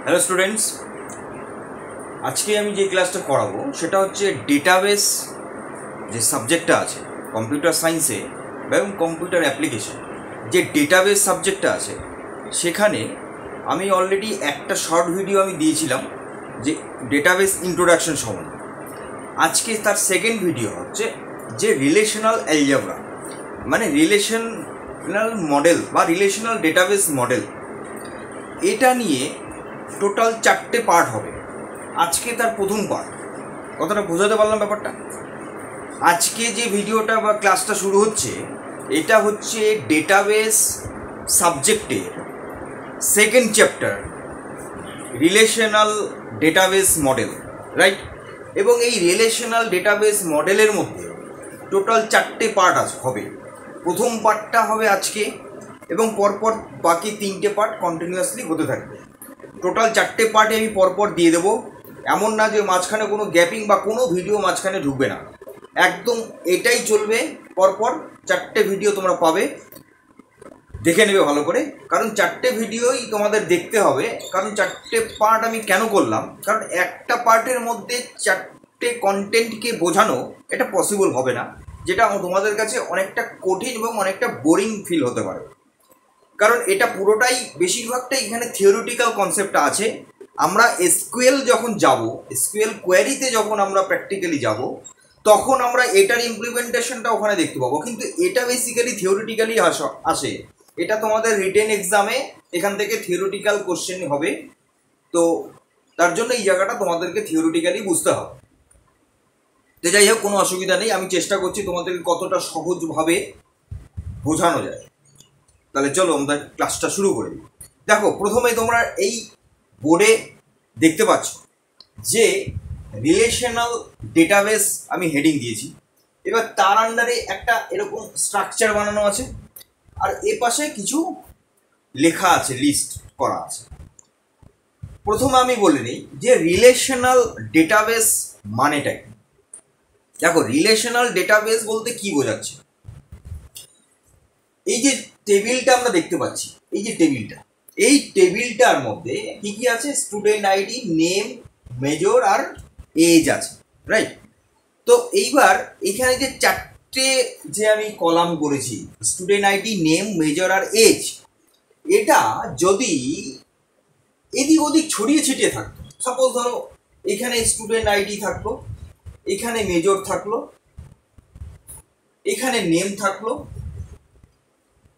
Hello students, আজকে আমি যে ক্লাসটা করাবো সেটা হচ্ছে ডেটাবেস যে সাবজেক্টটা আছে কম্পিউটার সায়েন্সে এবং কম্পিউটার অ্যাপ্লিকেশন। যে ডেটাবেস সাবজেক্টটা আছে সেখানে আমি অলরেডি একটা শর্ট ভিডিও আমি দিয়েছিলাম যে ডেটাবেস ইন্ট্রোডাকশন সম্বন্ধে। আজকে তার সেকেন্ড ভিডিও হচ্ছে যে রিলেশনাল অ্যালজেব্রা, মানে রিলেশনাল মডেল বা রিলেশনাল ডেটাবেস মডেল। এটা নিয়ে টোটাল 4টে পার্ট হবে। আজকে তার প্রথম পার্ট। কতটা বোঝাতে পারলাম ব্যাপারটা? আজকে যে ভিডিওটা বা ক্লাসটা শুরু হচ্ছে এটা হচ্ছে ডেটাবেস সাবজেক্টের second chapter, relational database model, right? এবং এই রিলেশনাল ডেটাবেস মডেলের মধ্যে টোটাল 4টে পার্ট হবে। প্রথম পার্টটা হবে আজকে এবং পরপর বাকি 3টে পার্ট কন্টিনিউয়াসলি হতে থাকবে। টোটাল 4টে পার্টে আমি পরপর দিয়ে দেবো। এমন না যে মাঝখানে কোনো গ্যাপিং বা কোনো ভিডিও মাঝখানে ঢুকবে না, একদম এটাই চলবে। পরপর 4টে ভিডিও তোমরা পাবে, দেখে নেবে ভালো করে, কারণ 4টে ভিডিওই তোমাদের দেখতে হবে। কারণ 4টে পার্ট আমি কেন করলাম, কারণ একটা পার্টের মধ্যে 4টে কন্টেন্টকে বোঝানো এটা পসিবল হবে না, যেটা তোমাদের কাছে অনেকটা কঠিন এবং অনেকটা বোরিং ফিল হতে পারে। কারণ এটা পুরোটাই বেশিরভাগটাই এখানে থিওরিটিক্যাল কনসেপ্টটা আছে। আমরা এসকিউএল যখন যাব, এসকিউএল কোয়ারিতে যখন আমরা প্র্যাকটিক্যালি যাব, তখন আমরা এটার ইমপ্লিমেন্টেশনটা ওখানে দেখতে পাবো। কিন্তু এটা বেসিক্যালি থিওরিটিক্যালি আসে। এটা তোমাদের রিটেন এক্সামে এখান থেকে থিওরিটিক্যাল কোশ্চেন হবে, তো তার জন্য এই জায়গাটা তোমাদেরকে থিওরিটিক্যালি বুঝতে হবে। তো যাই হোক, কোনো অসুবিধা নেই, আমি চেষ্টা করছি তোমাদেরকে কতটা সহজভাবে বোঝানো যায়। তাহলে চলো আমরা ক্লাসটা শুরু করি। দেখো, প্রথমে তোমরা এই বোর্ডে দেখতে পাচ্ছ যে রিলেশনাল ডেটাবেস আমি হেডিং দিয়েছি। এবার তার আন্ডারে একটা এরকম স্ট্রাকচার বানানো আছে, আর এ পাশে কিছু লেখা আছে, লিস্ট করা আছে। প্রথমে আমি বলে নিই যে রিলেশনাল ডেটাবেস মানেটা কি। দেখো, রিলেশনাল ডেটাবেস বলতে কি বোঝাচ্ছে। এই যে টেবিলটা আমরা দেখতে পাচ্ছি, এই যে টেবিলটা, এই টেবিলটার মধ্যে কি কি আছে? স্টুডেন্ট আইডি, নেম, মেজর আর এজ আছে, রাইট? তো এইবার এখানে যে 4টে যে আমি কলাম করেছি, স্টুডেন্ট আইডি, নেম, মেজর আর এজ, এটা যদি এদিক ওদিক ছড়িয়ে ছিটিয়ে থাকতো, সাপোজ ধরো এখানে স্টুডেন্ট আইডি থাকলো, এখানে মেজর থাকলো, এখানে নেম থাকলো,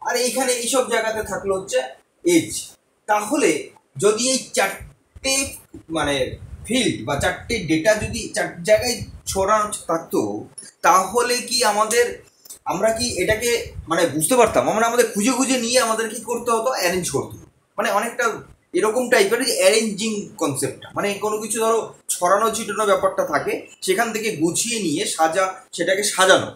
আর এইখানে এইসব জায়গাতে থাকলো হচ্ছে এজ, তাহলে যদি এই 4টে মানে ফিল্ড বা 4টে ডেটা যদি 4 জায়গায় ছড়ানো থাকতো, তাহলে কি আমরা কি এটাকে মানে বুঝতে পারতাম? আমাদের খুঁজে খুঁজে নিয়ে আমাদের কি করতে হতো? অ্যারেঞ্জ করতে হতো। মানে অনেকটা এরকম টাইপের যে অ্যারেঞ্জিং কনসেপ্টটা, মানে কোনো কিছু ধরো ছড়ানো ছিটানো ব্যাপারটা থাকে, সেখান থেকে গুছিয়ে নিয়ে সেটাকে সাজানো।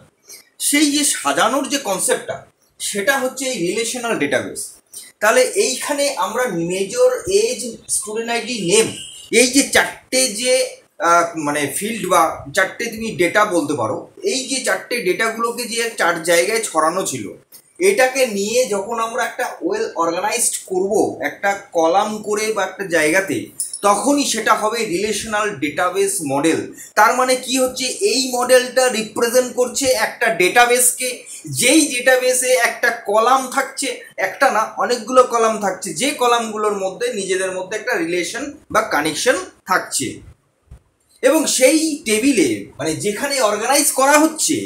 সেই যে সাজানোর যে কনসেপ্টটা, সেটা হচ্ছে এই রিলেশনাল ডেটাবেস। তাহলে এইখানে আমরা major, age, student ID, name, এই যে 4টে যে মানে ফিল্ড বা 4টে তুমি ডেটা বলতে পারো, এই যে 4টে ডেটাগুলোকে যে 4 জায়গায় ছড়ানো ছিল, এটাকে নিয়ে যখন আমরা একটা ওয়েল অর্গানাইজড করব একটা কলাম করে বা একটা জায়গাতে, তখনই সেটা হবে রিলেশনাল ডেটাবেস মডেল। তার মানে কি হচ্ছে? এই মডেলটা রিপ্রেজেন্ট করছে একটা ডেটাবেসকে, যেই ডেটাবেসে একটা কলাম থাকছে, একটা না অনেকগুলো কলাম থাকছে, যে কলামগুলোর মধ্যে নিজেদের মধ্যে একটা রিলেশন বা কানেকশন থাকছে। এবং সেই টেবিলে মানে যেখানে অর্গানাইজ করা হচ্ছে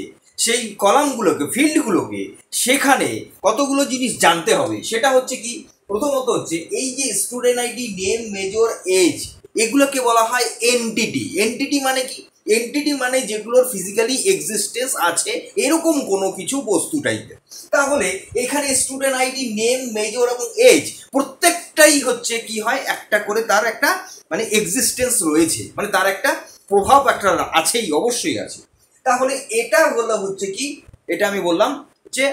সেই কলামগুলোকে, ফিল্ডগুলোকে, সেখানে কতগুলো জিনিস জানতে হবে। সেটা হচ্ছে কি, প্রথমত হচ্ছে এই যে student ID, name, major, age, এগুলোকে বলা হয় এনটিটি। এনটিটি মানে কি? এনটিটি মানে যেগুলোর ফিজিক্যালি এক্সিস্টেন্স আছে এরকম কোনো কিছু বস্তু টাইপের। তাহলে এখানে স্টুডেন্ট আইডি, নেম, মেজর এবং এজ প্রত্যেকটাই হচ্ছে কি হয়, একটা করে তার একটা মানে এক্সিস্টেন্স রয়েছে, মানে তার একটা প্রভাব একটা আছেই, অবশ্যই আছে। তাহলে এটা হচ্ছে কি, এটা আমি বললাম যে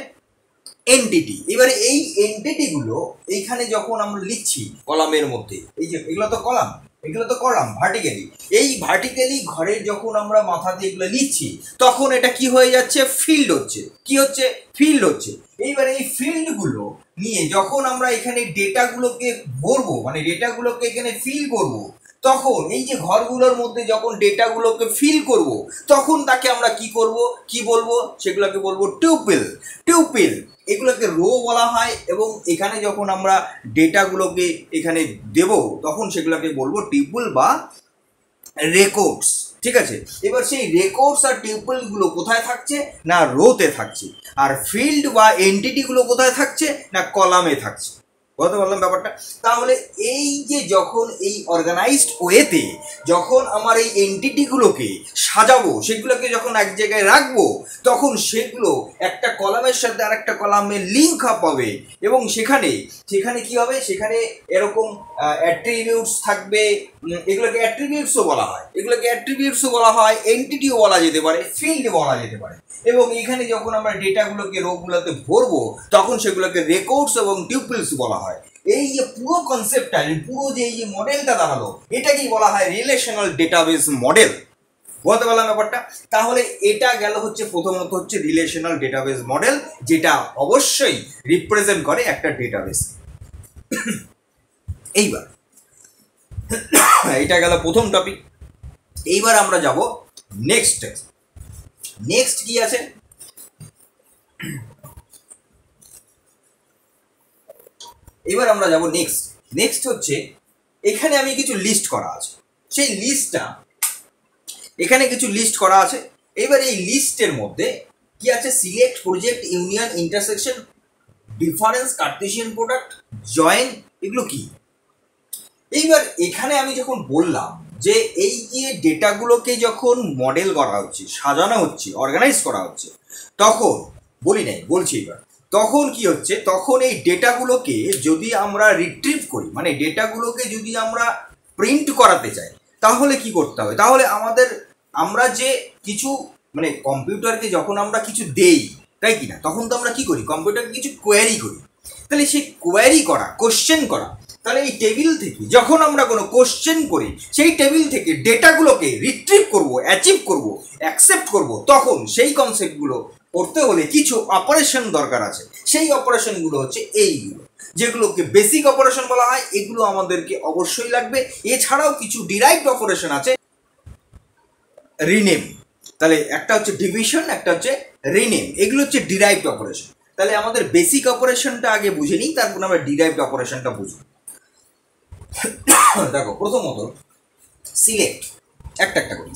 এনটিটি। এবারে এই এনটিটিগুলো এইখানে যখন আমরা লিখছি কলামের মধ্যে, এই যে এগুলো তো কলাম, এগুলো তো কলাম ভার্টিক্যালি, এই ভার্টিক্যালি ঘরের যখন আমরা মাথা দিয়ে এগুলো লিখছি, তখন এটা কি হয়ে যাচ্ছে? ফিল্ড হচ্ছে। কি হচ্ছে? ফিল্ড হচ্ছে। এইবারে এই ফিল্ডগুলো নিয়ে যখন আমরা এখানে ডেটাগুলোকে ভরবো, মানে ডেটাগুলোকে এখানে ফিল করব, তখন এই যে ঘরগুলোর মধ্যে যখন ডেটাগুলোকে ফিল করব, তখন তাকে আমরা কি করব, কি বলবো, সেগুলোকে বলবো টিউপেল। টিউপেল এগুলোকে রো বলা হয়, এবং এখানে যখন আমরা ডেটাগুলোকে এখানে দেব তখন সেগুলোকে বলবো টিউপেল বা রেকর্ডস। ঠিক আছে, এবার সেই রেকর্ডস আর টিউপেলগুলো কোথায় থাকছে না রোতে থাকছে, আর ফিল্ড বা এন্টিটিগুলো কোথায় থাকছে না কলামে থাকছে। বুঝতে পারলাম ব্যাপারটা? তাহলে এই যে যখন এই অর্গানাইজড ওয়েতে যখন আমার এই এন্টিটিগুলোকে সাজাবো, সেগুলোকে যখন এক জায়গায় রাখবো, তখন সেগুলো একটা কলামের সাথে আর একটা কলামে লিঙ্ক আপ হবে, এবং সেখানে কি হবে, সেখানে এরকম অ্যাট্রিবিউটস থাকবে। এগুলোকে অ্যাট্রিবিউটসও বলা হয়, এন্টিটিও বলা যেতে পারে, ফিল্ড বলা যেতে পারে। এবং এখানে যখন আমরা ডেটাগুলোকে রোগুলোতে ভরবো, তখন সেগুলোকে রেকর্ডস এবং টিউপেলস বলা হয়। এই যে পুরো কনসেপ্টটা, পুরো যে এই যে মডেলটা দাঁড়ালো, এটাকেই বলা হয় রিলেশনাল ডেটাবেস মডেল। বলতে পারলাম ব্যাপারটা? তাহলে এটা গেল হচ্ছে প্রথমত হচ্ছে রিলেশনাল ডেটাবেস মডেল, যেটা অবশ্যই রিপ্রেজেন্ট করে একটা ডেটাবেস। এইবার এটা গেল প্রথম টপিক। এইবার আমরা যাব নেক্সট কি আছে, এবার আমরা যাব নেক্সট হচ্ছে এখানে আমি কিছু লিস্ট করা আছে, সেই লিস্টটা এখানে কিছু লিস্ট করা আছে। এবার এই লিস্টের মধ্যে কি আছে, select, project, union, intersection, difference, Cartesian product, join, এগুলো কি? এইবার এখানে আমি যখন বললাম যে এই যে ডেটাগুলোকে যখন মডেল করা হচ্ছে, সাজানো হচ্ছে, অর্গানাইজ করা হচ্ছে, তখন বলছি এবার তখন কি হচ্ছে, তখন এই ডেটাগুলোকে যদি আমরা রিট্রিভ করি, মানে ডেটাগুলোকে যদি আমরা প্রিন্ট করাতে চাই, তাহলে কি করতে হবে? তাহলে আমরা যে কিছু মানে কম্পিউটারকে যখন আমরা কিছু দেই, তাই কি না, তখন তো আমরা কি করি, কম্পিউটারকে কিছু কোয়েরি করি। তাহলে সেই কোয়েরি করা, কোশ্চেন করা, তাহলে এই টেবিল থেকে যখন আমরা কোনো কোশ্চেন করি, সেই টেবিল থেকে ডেটাগুলোকে রিট্রিভ করব, অ্যাচিভ করব, অ্যাকসেপ্ট করব, তখন সেই কনসেপ্টগুলো করতে হলে কিছু অপারেশন দরকার আছে। সেই অপারেশনগুলো হচ্ছে এইগুলো, যেগুলোকে বেসিক অপারেশন বলা হয়। এগুলো আমাদেরকে অবশ্যই লাগবে। এছাড়াও কিছু ডিরাইভড অপারেশন আছে, রিনেম। তাহলে একটা হচ্ছে ডিভিশন, একটা হচ্ছে রিনেম, এগুলো হচ্ছে ডিরাইভড অপারেশন। তাহলে আমাদের বেসিক অপারেশনটা আগে বুঝে নিই, তারপর আমরা ডিরাইভড অপারেশনটা বুঝব। দেখো, প্রথমত সিলেক্ট, একটা করি।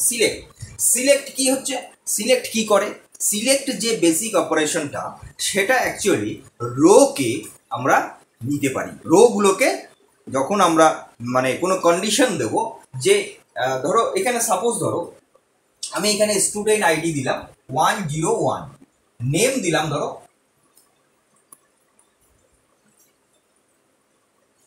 সিলেক্ট কি হচ্ছে, সিলেক্ট কি করে, সিলেক্ট যে বেসিক অপারেশনটা, সেটা অ্যাকচুয়ালি রোকে আমরা নিতে পারি। রোগুলোকে যখন আমরা মানে কোনো কন্ডিশন দেব, যে ধরো এখানে সাপোজ ধরো আমি এখানে স্টুডেন্ট আইডি দিলাম 101, নেম দিলাম ধরো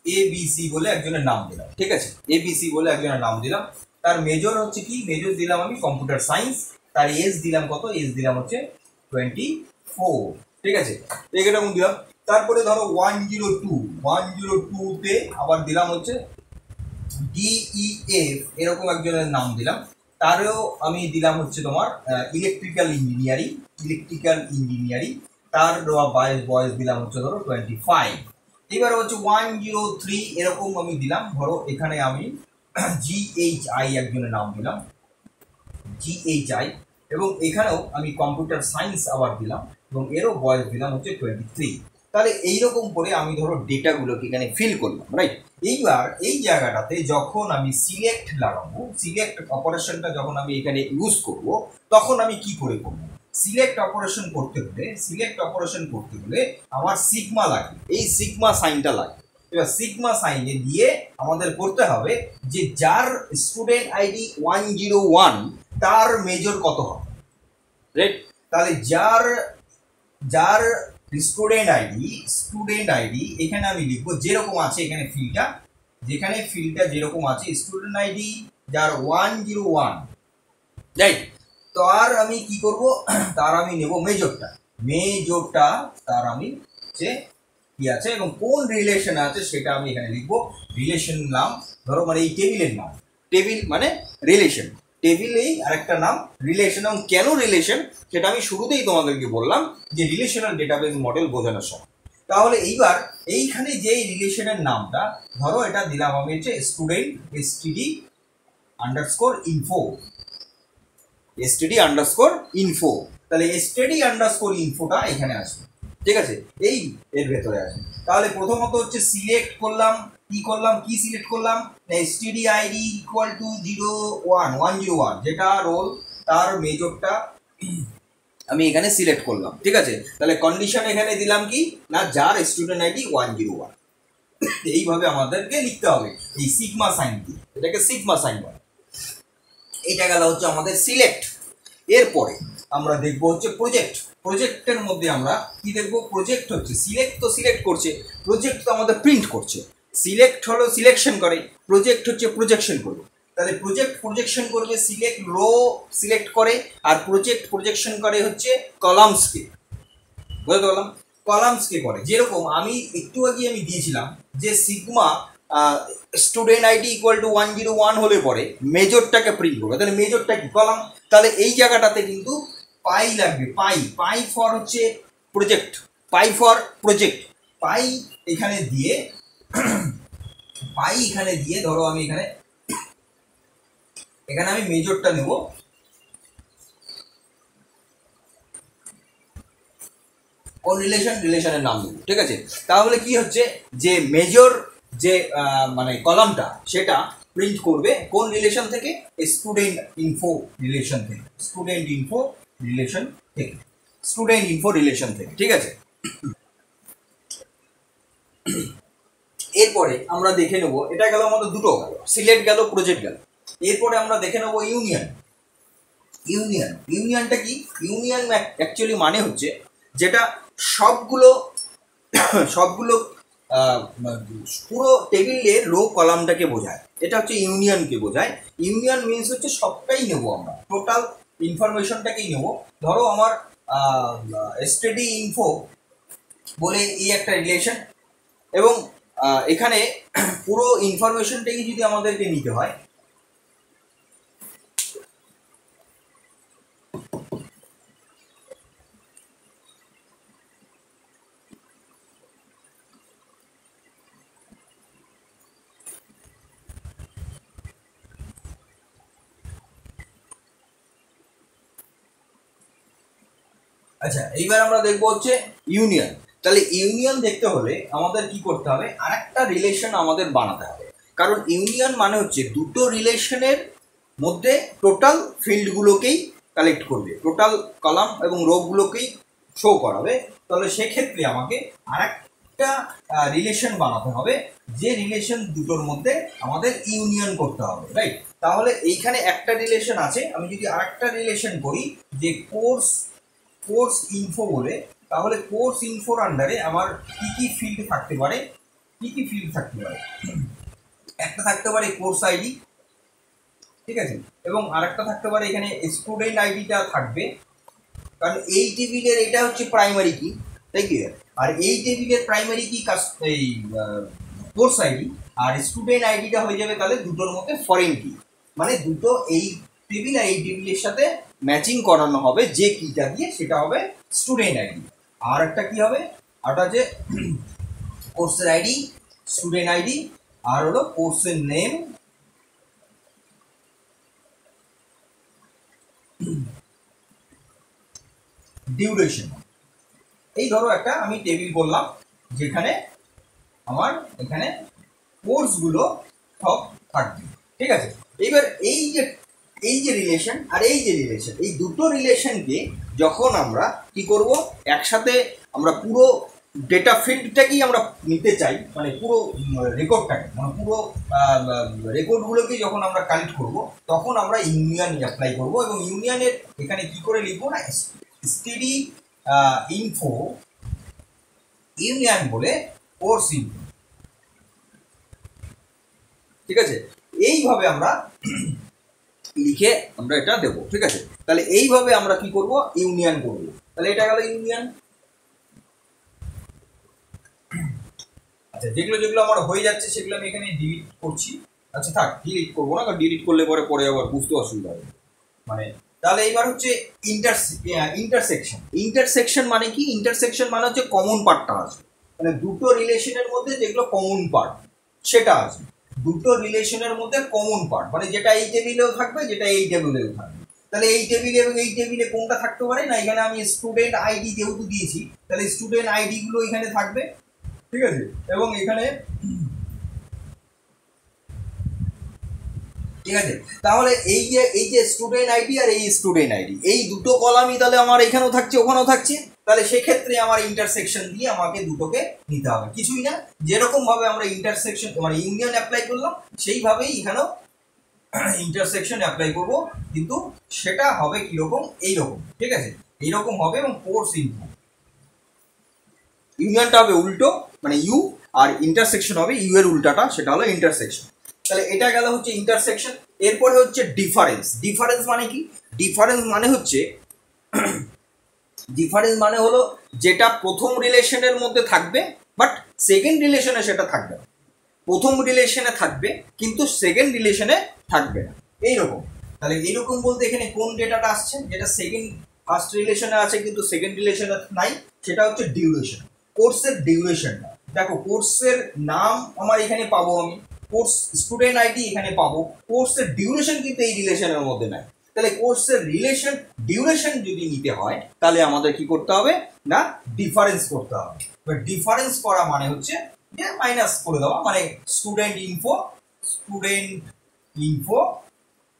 ABC বলে একজনের নাম দিলাম। ঠিক আছে, ABC বলে একজনের নাম দিলাম। তার মেজর হচ্ছে কি, মেজর দিলাম আমি কম্পিউটার সায়েন্স। তার এজ দিলাম কত, এজ দিলাম হচ্ছে 24। ঠিক আছে, এরকম দিলাম। তারপরে ধরো 102 তে আবার দিলাম হচ্ছে DEF, এরকম একজনের নাম দিলাম। তারও আমি দিলাম হচ্ছে তোমার ইলেকট্রিক্যাল ইঞ্জিনিয়ারিং। তার বয়স দিলাম হচ্ছে ধরো 25। এবার হচ্ছে 103 এরকম আমি দিলাম। ধরো এখানে আমি GHI একজনের নাম দিলাম, GHI, এবং এখানেও আমি কম্পিউটার সায়েন্স আবার দিলাম, এবং এরও বয়স দিলাম হচ্ছে 23। তাহলে এইরকম করে আমি ধরো ডেটাগুলোকে এখানে ফিল করলাম, রাইট? এইবার এই জায়গাটাতে যখন আমি সিলেক্ট লাগাবো, সিলেক্ট অপারেশনটা যখন আমি এখানে ইউজ করব, তখন আমি কি করে করবো, সিলেক্ট অপারেশন করতে হলে আমার সিগমা লাগে, এই সিগমা সাইনটা লাগে। এবার সিগমা সাইনে দিয়ে আমাদের করতে হবে যে যার স্টুডেন্ট আইডি 101 তার মেজর কত হবে, রাইট? তাহলে যার স্টুডেন্ট আইডি এখানে আমি লিখবো যেরকম আছে এখানে ফিল্ডটা, যেখানে ফিল্ডটা যেরকম আছে, স্টুডেন্ট আইডি যার 101, রাইট? তার আমি কি করব, তার আমি নেব মেজরটা, তার আমি যে কি আছে এবং কোন রিলেশন আছে সেটা আমি এখানে লিখবো। রিলেশন নাম ধরো, মানে এই টেবিলের নাম, টেবিল মানে রিলেশন, টেবিলেই আরেকটা নাম রিলেশন। এবং কেন রিলেশন সেটা আমি শুরুতেই তোমাদেরকে বললাম যে রিলেশনাল ডেটাবেস মডেল বোঝানোর সময়। তাহলে এইবার এইখানে যে রিলেশনের নামটা ধরো এটা দিলাম আমি হচ্ছে student std underscore info, std underscore info, তাহলে std আন্ডারস্কোর ইনফোটা এখানে আসবে, ঠিক আছে, এই এর ভেতরে আসবে। তাহলে প্রথমত হচ্ছে সিলেক্ট করলাম, কি সিলেক্ট করলাম, std id ইকুয়াল টু 101 যেটা রোল তার মেজরটা আমি এখানে সিলেক্ট করলাম, ঠিক আছে। তাহলে কন্ডিশন এখানে দিলাম কি না, যার স্টুডেন্ট আইডি 101। এইভাবে আমাদেরকে লিখতে হবে এই সিগমা সাইন দিয়ে, এটাকে সিগমা সাইন বলে। এটা গেল হচ্ছে আমাদের সিলেক্ট। এরপরে আমরা দেখবো হচ্ছে প্রজেক্ট। প্রজেক্টের মধ্যে আমরা কি দেখবো, প্রজেক্ট হচ্ছে সিলেক্ট তো সিলেক্ট করছে, প্রজেক্ট তো আমাদের প্রিন্ট করছে। সিলেক্ট হলো সিলেকশন করে, প্রজেক্ট হচ্ছে প্রজেকশন করবে। তাহলে প্রজেক্ট প্রজেকশন করবে, সিলেক্ট রো সিলেক্ট করে, আর প্রজেক্ট প্রজেকশন করে হচ্ছে কলামসকে, বুঝতে পারলাম, কলামসকে করে। যেরকম আমি একটু আগে আমি দিয়েছিলাম যে sigma student ID equal to 101 হলে পরে মেজরটাকে প্রিন্ট করবে, তাহলে মেজরটা কি কলাম, তাহলে এই জায়গাটাতে কিন্তু পাই লাগবে, পাই ফর হচ্ছে প্রজেক্ট, পাই ফর প্রজেক্ট, পাই এখানে দিয়ে ধরো আমি এখানে আমি মেজরটা নেব, কোন রিলেশনের নাম দেবো, ঠিক আছে। তাহলে কি হচ্ছে যে মেজর যে মানে কলামটা সেটা প্রিন্ট করবে কোন রিলেশন থেকে, স্টুডেন্ট ইনফো রিলেশন থেকে, স্টুডেন্ট ইনফো রিলেশন থেকে, ঠিক আছে। এরপরে আমরা দেখে নেব, এটা গেল আমাদের দুটো গেল, সিলেক্ট গেল, প্রজেক্ট গেল। এরপরে আমরা দেখে নেব ইউনিয়নটা কি, ইউনিয়ন অ্যাকচুয়ালি মানে হচ্ছে যেটা সবগুলো পুরো টেবিলের রো কলামটাকে বোঝায়, এটা হচ্ছে ইউনিয়নকে বোঝায়। ইউনিয়ন মিনস হচ্ছে সবটাই নেব আমরা, টোটাল ইনফরমেশনটাকেই নেব। ধরো আমার স্টাডি ইনফো বলে এই একটা রিলেশন, এবং এখানে পুরো ইনফরমেশনটাকে যদি আমাদেরকে নিতে হয়, আচ্ছা এইবার আমরা দেখবো হচ্ছে ইউনিয়ন। তাহলে ইউনিয়ন দেখতে হলে আমাদের কি করতে হবে, আরেকটা রিলেশন আমাদের বানাতে হবে, কারণ ইউনিয়ন মানে হচ্ছে দুটো রিলেশনের মধ্যে টোটাল ফিল্ডগুলোকেই কালেক্ট করবে, টোটাল কলাম এবং রোগুলোকেই শো করাবে। তাহলে সেক্ষেত্রে আমাকে আরেকটা রিলেশন বানাতে হবে, যে রিলেশন দুটোর মধ্যে আমাদের ইউনিয়ন করতে হবে, রাইট। তাহলে এইখানে একটা রিলেশন আছে, আমি যদি আরেকটা রিলেশন করি যে কোর্স ইনফো বলে, তাহলে কোর্স ইনফোর আন্ডারে আমার কি কি ফিল্ড থাকতে পারে, একটা থাকতে পারে কোর্স আইডি, ঠিক আছে, এবং আরেকটা থাকতে পারে এখানে স্টুডেন্ট আইডিটা থাকবে, কারণ এই টেবিলের এটা হচ্ছে প্রাইমারি কি, তাই কি, আর এই টেবিলের প্রাইমারি কি এই কোর্স আইডি, আর স্টুডেন্ট আইডিটা হয়ে যাবে তাহলে দুটোর মধ্যে ফরেন কি, মানে দুটো এই টেবিল আর এই টেবিলের সাথে ম্যাচিং করানো হবে, যে কিটা দিয়ে সেটা হবে স্টুডেন্ট আইডি। আর একটা কি হবে, ওটা যে কোর্সের আইডি, স্টুডেন্ট আইডি, আর হলো কোর্সের নেম, ডিউরেশন। এই ধরো একটা আমি টেবিল বললাম যেখানে আমার এখানে কোর্সগুলো সব থাকবে, ঠিক আছে। এইবার এই যে রিলেশন আর এই যে রিলেশন, এই দুটো রিলেশনকে যখন আমরা কি করব, একসাথে আমরা পুরো ডেটা ফিল্ডটাকেই আমরা নিতে চাই, মানে পুরো রেকর্ডটাকে, মানে পুরো রেকর্ডগুলোকে যখন আমরা কালেক্ট করব, তখন আমরা ইউনিয়ন অ্যাপ্লাই করব, এবং ইউনিয়নের এখানে কি করে লিখবো না, স্টাডি ইনফো ইউনিয়ন বলে কোর্স ইনফো, ঠিক আছে। এইভাবে আমরা লিখে আমরা এটা দেবো, ঠিক আছে। তাহলে এইভাবে আমরা কি করব, ইউনিয়ন করব। তাহলে এটা গেল ইউনিয়ন। আচ্ছা যেগুলো আমার হয়ে যাচ্ছে সেগুলো আমি এখানে ডিলিট করছি। আচ্ছা থাক, ডিলিট করবো না, কারণ ডিলিট করলে পরে আবার বুঝতে অসুবিধা হবে। মানে তাহলে এইবার হচ্ছে ইন্টারসেকশন মানে কি, ইন্টারসেকশন মানে হচ্ছে কমন পার্টটা আসবে, মানে দুটো রিলেশনের মধ্যে যেগুলো কমন পার্ট সেটা আছে। দুটো রিলেশনের মধ্যে কমন পার্ট মানে যেটা এই টেবিলেও থাকবে, যেটা এই টেবিলেও থাকবে। তাহলে এই টেবিলে এবং এই টেবিলে কোনটা থাকতে পারে না, এখানে আমি স্টুডেন্ট আইডি যেহেতু দিয়েছি তাহলে স্টুডেন্ট আইডি গুলো এখানে থাকবে, ঠিক আছে। এবং এখানে ঠিক আছে, তাহলে এই যে স্টুডেন্ট আইডি আর এই স্টুডেন্ট আইডি এই দুটো কলামই তাহলে আমার এখানেও থাকছে ওখানেও থাকছে। তাহলে সেক্ষেত্রে আমার ইন্টারসেকশন দিয়ে আমাকে দুটোকে নিতে হবে, কিছুই না। যেরকম ভাবে আমরা ইন্টারসেকশন মানে ইউনিয়ন অ্যাপ্লাই করলাম সেইভাবেই এখানেও ইন্টারসেকশন অ্যাপ্লাই করব, কিন্তু সেটা হবে কিরকম, এইরকম, ঠিক আছে, এইরকম হবে। এবং কোর্স ইনফো ইউনিয়নটা হবে উল্টো, মানে ইউ, আর ইন্টারসেকশন হবে ইউ এর উল্টাটা, সেটা হলো ইন্টারসেকশন। তাহলে এটা গেল হচ্ছে ইন্টারসেকশন। এরপরে হচ্ছে ডিফারেন্স। ডিফারেন্স মানে কি? ডিফারেন্স মানে হচ্ছে ডিফারেন্স মানে হলো যেটা প্রথম রিলেশনের মধ্যে থাকবে বাট সেকেন্ড রিলেশনে সেটা থাকবে না। প্রথম রিলেশনে থাকবে কিন্তু সেকেন্ড রিলেশনে থাকবে না, এইরকম। তাহলে এইরকম বলতে এখানে কোন ডেটাটা আসছে, যেটা ফার্স্ট রিলেশনে আছে কিন্তু সেকেন্ড রিলেশনে নাই, সেটা হচ্ছে ডিউরেশন, কোর্সের ডিউরেশনটা। দেখো কোর্সের নাম আমার এখানে পাবো, আমি কোর্স স্টুডেন্ট আইডি এখানে পাবো, কোর্সের ডিউরেশন কিন্তু এই রিলেশনের মধ্যে নাই। তাহলে কোর্সের রিলেশন ডিউরেশন যদি নিতে হয় তাহলে আমাদের কি করতে হবে না, ডিফারেন্স করতে হবে। ডিফারেন্স করা মানে হচ্ছে যে মাইনাস করে দেওয়া, মানে স্টুডেন্ট ইনফো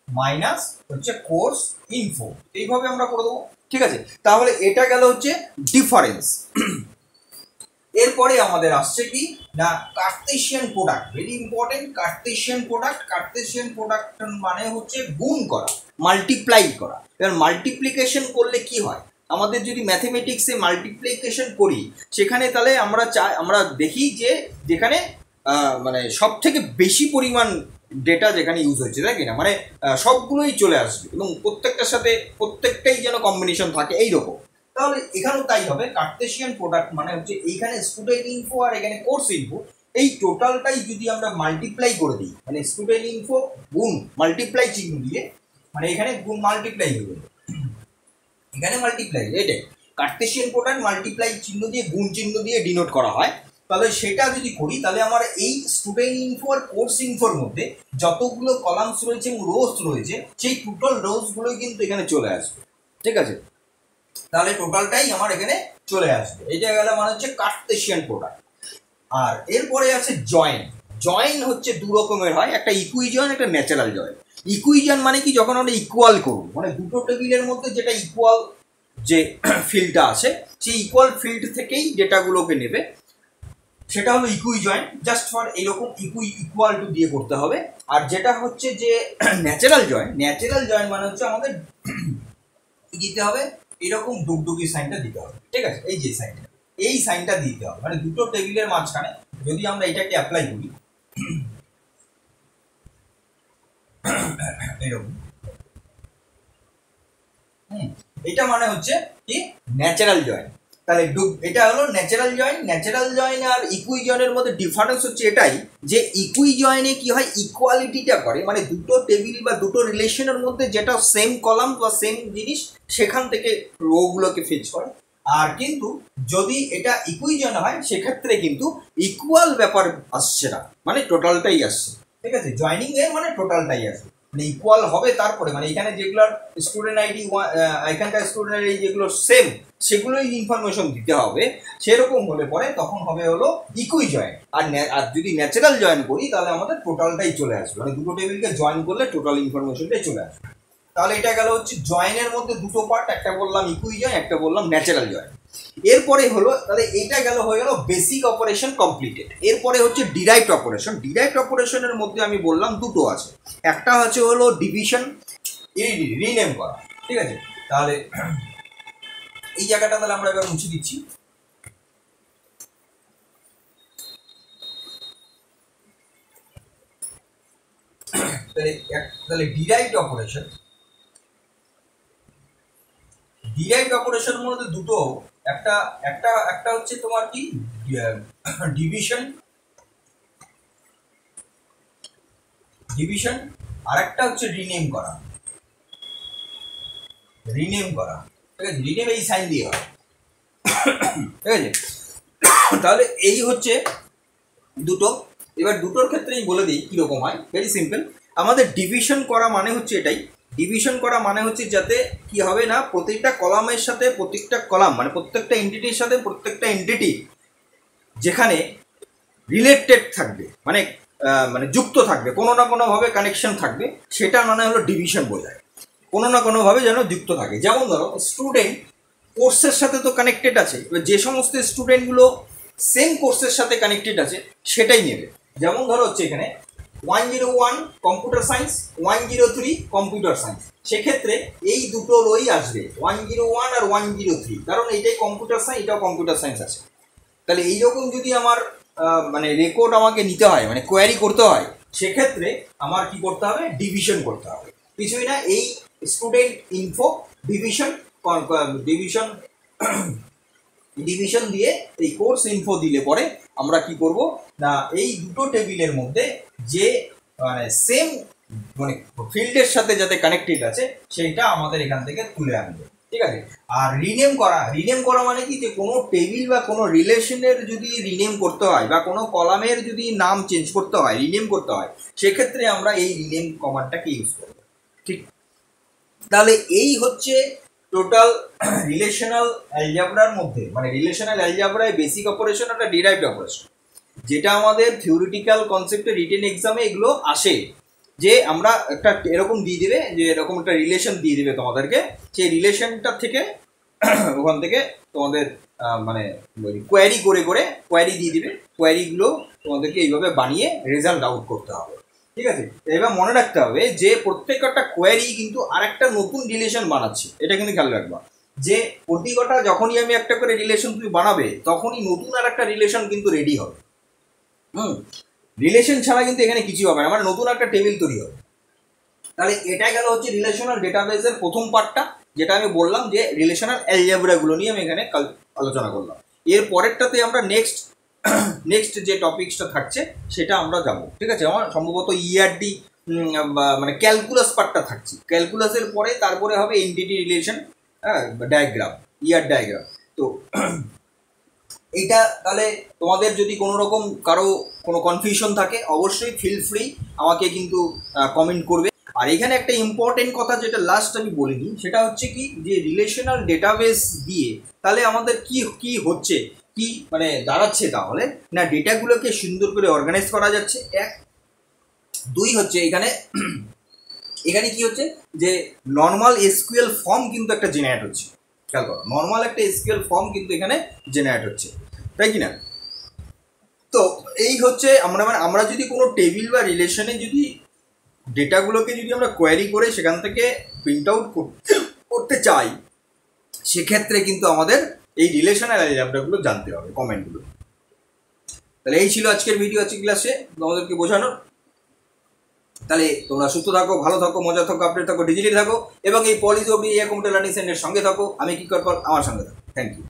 মাইনাস হচ্ছে কোর্স ইনফো, এইভাবে আমরা করে দেবো, ঠিক আছে। তাহলে এটা গেল হচ্ছে ডিফারেন্স। এরপরে আমাদের আসছে কি না, Cartesian product, very important. Cartesian product মানে হচ্ছে গুণ করা, মাল্টিপ্লাই করা। এবার মাল্টিপ্লিকেশন করলে কি হয়, আমাদের যদি ম্যাথমেটিক্সে মাল্টিপ্লিকেশন করি সেখানে তাহলে আমরা দেখি যে যেখানে মানে সব থেকে বেশি পরিমাণ ডেটা যেখানে ইউজ হচ্ছে, তাই কিনা, মানে সবগুলোই চলে আসবে এবং প্রত্যেকটার সাথে প্রত্যেকটাই যেন কম্বিনেশন থাকে এইরকম। তাহলে এখানেও তাই হবে। কার্টেসিয়ান প্রোডাক্ট মানে হচ্ছে এইখানে স্টুডেন্ট ইনফো আর এখানে কোর্স ইনফো, এই টোটালটাই যদি আমরা মাল্টিপ্লাই করে দিই, মানে স্টুডেন্ট ইনফো গুণ মাল্টিপ্লাই চিহ্ন দিয়ে, মানে এখানে গুণ মাল্টিপ্লাই হয়ে গেল, এখানে মাল্টিপ্লাই, এটাই কার্টেসিয়ান প্রোডাক্ট মাল্টিপ্লাই চিহ্ন দিয়ে গুণ চিহ্ন দিয়ে ডিনোট করা হয়। তাহলে সেটা যদি করি তাহলে আমার এই স্টুডেন্ট ইনফো আর কোর্স ইনফোর মধ্যে যতগুলো কলামস রয়েছে এবং রোজ রয়েছে সেই টোটাল রোজগুলোই কিন্তু এখানে চলে আসবে, ঠিক আছে। তাহলে টোটালটাই আমার এখানে চলে আসবে, এটা গেল মানে হচ্ছে কার্টেসিয়ান প্রোডাক্ট। আর এরপরে আছে জয়েন। জয়েন হচ্ছে দু রকমের হয়, একটা ইকুইজয়েন, একটা ন্যাচারাল জয়েন। ইকুইজয়েন মানে কি, যখন আমরা ইকুয়াল করব, মানে দুটো টেবিলের মধ্যে যেটা ইকুয়াল যে ফিল্ডটা আছে সেই ইকুয়াল ফিল্ড থেকেই ডেটাগুলোকে নেবে, সেটা হলো ইকুইজয়েন। জাস্ট ফর এইরকম ইকুয়াল টু দিয়ে করতে হবে। আর যেটা হচ্ছে যে ন্যাচারাল জয়েন মানে হচ্ছে আমাদের দিতে হবে এরকম ডুগডুগি সাইনটা দিতে হবে, ঠিক আছে, এই যে সাইনটা, এই সাইনটা দিতে হবে, মানে দুটো টেবিলের মাঝখানে যদি আমরা এটাকে অ্যাপ্লাই করি এরকম, এটা মানে হচ্ছে কি ন্যাচারাল জয়েন। তাহলে এটা হলো ন্যাচারাল জয়েন। ন্যাচারাল জয়েন আর ইকুইজয়েনের মধ্যে ডিফারেন্স হচ্ছে এটাই যে ইকুইজয়েনে কি হয়, ইকুয়ালিটিটা করে, মানে দুটো টেবিল বা দুটো রিলেশনের মধ্যে যেটা সেম কলাম বা সেম জিনিস সেখান থেকে রোগুলোকে ফিক্স করে। আর কিন্তু যদি এটা ইকুইজয়েন হয় সেক্ষেত্রে কিন্তু ইকুয়াল ব্যাপার আসছে না, মানে টোটালটাই আসছে, ঠিক আছে। জয়েনিং এ মানে টোটালটাই আসবে, মানে ইকুয়াল হবে। তারপরে মানে এখানে যেগুলোর স্টুডেন্ট আইডি এখানকার স্টুডেন্ট আইডি যেগুলো সেম সেগুলোই ইনফরমেশন দিতে হবে, সেরকম হলে পরে তখন হবে হলো ইকুইজয়েন। আর যদি ন্যাচারাল জয়েন করি তাহলে আমাদের টোটালটাই চলে আসবে, মানে দুটো টেবিলকে জয়েন করলে টোটাল ইনফরমেশনটাই চলে আসবে। তাহলে এটা গেল হচ্ছে জয়েনের মধ্যে দুটো পার্ট, একটা বললাম ইকুইজয়েন, একটা বললাম ন্যাচারাল জয়েন। এরপরে হলো তাহলে এইটা হয়ে গেল বেসিক অপারেশন কমপ্লিটেড। এরপরে হচ্ছে ডিরাইভড অপারেশন। ডিরাইভড অপারেশনের মধ্যে আমি বললাম দুটো আছে, একটা হচ্ছে হলো ডিভিশন, রিনেম করা, ঠিক আছে। তাহলে এই জায়গাটা তাহলে আমরা এবার মুছে দিচ্ছি। তাহলে ডিরাইভড অপারেশনের মধ্যে দুটো, একটা হচ্ছে তোমার কি ডিভিশন আর একটা হচ্ছে রিনেম করা, ঠিক আছে। রিনেম এই সাইন দিয়ে হয়, ঠিক আছে। তাহলে এই হচ্ছে দুটো। এবার দুটোর ক্ষেত্রেই বলে দিই কীরকম হয়, ভেরি সিম্পল। আমাদের ডিভিশন করা মানে হচ্ছে এটাই, ডিভিশন করা মানে হচ্ছে যাতে কি হবে না, প্রত্যেকটা কলামের সাথে প্রত্যেকটা কলাম মানে প্রত্যেকটা এন্টিটির সাথে প্রত্যেকটা এন্টিটি যেখানে রিলেটেড থাকবে, মানে মানে যুক্ত থাকবে, কোনো না কোনোভাবে কানেকশন থাকবে, সেটা মানে হলো ডিভিশন বোঝায়। কোনো না কোনোভাবে যেন যুক্ত থাকে। যেমন ধরো স্টুডেন্ট কোর্সের সাথে তো কানেক্টেড আছে, এবার যে সমস্ত স্টুডেন্টগুলো সেম কোর্সের সাথে কানেক্টেড আছে সেটাই নেবে। যেমন ধরো হচ্ছে এখানে 101 কম্পিউটার সায়েন্স, 103 কম্পিউটার সায়েন্স, সেক্ষেত্রে এই দুটো রোই আসবে 101 আর 103, কারণ এইটাই কম্পিউটার সায়েন্স, এটাও কম্পিউটার সায়েন্স আছে। তাহলে এইরকম যদি আমার মানে রেকর্ড আমাকে নিতে হয়, মানে কোয়ারি করতে হয়, সেক্ষেত্রে আমার কি করতে হবে, ডিভিশন করতে হবে। কিছুই না, এই student info division division division দিয়ে এই কোর্স ইনফো দিলে পরে আমরা কি করব না, এই দুটো টেবিলের মধ্যে যে মানে সেম মানে ফিল্ডের সাথে যাতে কানেক্টেড আছে সেইটা আমাদের এখান থেকে তুলে আনবে, ঠিক আছে। আর রিনেম করা মানে কি, যে কোনো টেবিল বা কোনো রিলেশনের যদি রিনেম করতে হয় বা কোনো কলামের যদি নাম চেঞ্জ করতে হয়, রিনেম করতে হয়, সেক্ষেত্রে আমরা এই রিনেম কমান্ডটাকে ইউজ করব, ঠিক। তাহলে এই হচ্ছে টোটাল রিলেশনাল অ্যালজেব্রার মধ্যে, মানে রিলেশনাল অ্যালজেব্রায় বেসিক অপারেশন একটা ডিরাইভড অপারেশন, যেটা আমাদের থিওরিটিক্যাল কনসেপ্টে রিটেন এক্সামে এগুলো আসে, যে আমরা একটা এরকম দিয়ে দেবে, যে এরকম একটা রিলেশন দিয়ে দেবে তোমাদেরকে, সেই রিলেশনটা থেকে ওখান থেকে তোমাদের মানে কোয়ারি করে করে কোয়ারি দিয়ে দিবে, কোয়ারিগুলো তোমাদেরকে এইভাবে বানিয়ে রেজাল্ট আউট করতে হবে, ঠিক আছে। এবার মনে রাখতে হবে যে প্রত্যেকটা কোয়ারি কিন্তু আরেকটা নতুন রিলেশন বানাচ্ছে, এটা কিন্তু খেয়াল রাখবা, যে প্রতিটা যখনই আমি একটা করে রিলেশন তুমি বানাবে তখনই নতুন আর একটা রিলেশন কিন্তু রেডি হবে। রিলেশন ছাড়া কিন্তু এখানে কিছু হবে না, মানে নতুন একটা টেবিল তৈরি হবে। তাহলে এটা গেল হচ্ছে রিলেশনাল ডেটাবেসের প্রথম পার্টটা, যেটা আমি বললাম যে রিলেশনাল অ্যালজেব্রাগুলো নিয়ে আমি এখানে আলোচনা করলাম। এর পরেরটাতে আমরা নেক্সট যে টপিকসটা থাকছে সেটা আমরা যাব, ঠিক আছে। আমার সম্ভবত ইআরডি মানে ক্যালকুলাস পার্টটা থাকছে, ক্যালকুলাসের পরে তারপরে হবে এন্টিটি রিলেশন, হ্যাঁ, ডায়াগ্রাম, ইআর ডায়াগ্রাম। তো এইটা তাহলে তোমাদের যদি কোনো রকম কারো কোনো কনফিউশন থাকে অবশ্যই ফিল ফ্রি আমাকে কিন্তু কমেন্ট করবে। আর এখানে একটা ইম্পর্টেন্ট কথা যেটা লাস্ট আমি বলিনি, সেটা হচ্ছে কি, যে রিলেশনাল ডেটাবেস দিয়ে তাহলে আমাদের কি কি হচ্ছে, কি মানে দাঁড়াচ্ছে, তাহলে না ডেটাগুলোকে সুন্দর করে অর্গানাইজ করা যাচ্ছে, এক। দুই হচ্ছে এখানে কি হচ্ছে, যে নর্মাল এসকিউএল ফর্ম কিন্তু একটা জেনারেট হচ্ছে, খেয়াল করো, নর্মাল একটা এসকিউএল ফর্ম কিন্তু এখানে জেনারেট হচ্ছে, তাই কি না। তো এই হচ্ছে আমরা যদি কোনো টেবিল বা রিলেশনে যদি ডেটাগুলোকে যদি আমরা কোয়ারি করে সেখান থেকে প্রিন্ট আউট করতে চাই, সেক্ষেত্রে কিন্তু আমাদের এই রিলেশনাল অ্যালজেব্রাগুলো জানতে হবে, কমেন্টগুলো। তাহলে এই ছিল আজকের ভিডিও, আজকের ক্লাসে তোমাদেরকে বোঝানোর। তাহলে তোমরা সুস্থ থাকো, ভালো থাকো, মজা থাকো, আপডেট থাকো, ডিজিটালি থাকো, এবং এই পলিসি অফ কম্পিউটার লার্নিং সেন্টারের সঙ্গে থাকো। আমি কি করব, আমার সঙ্গে থাকো। Thank you.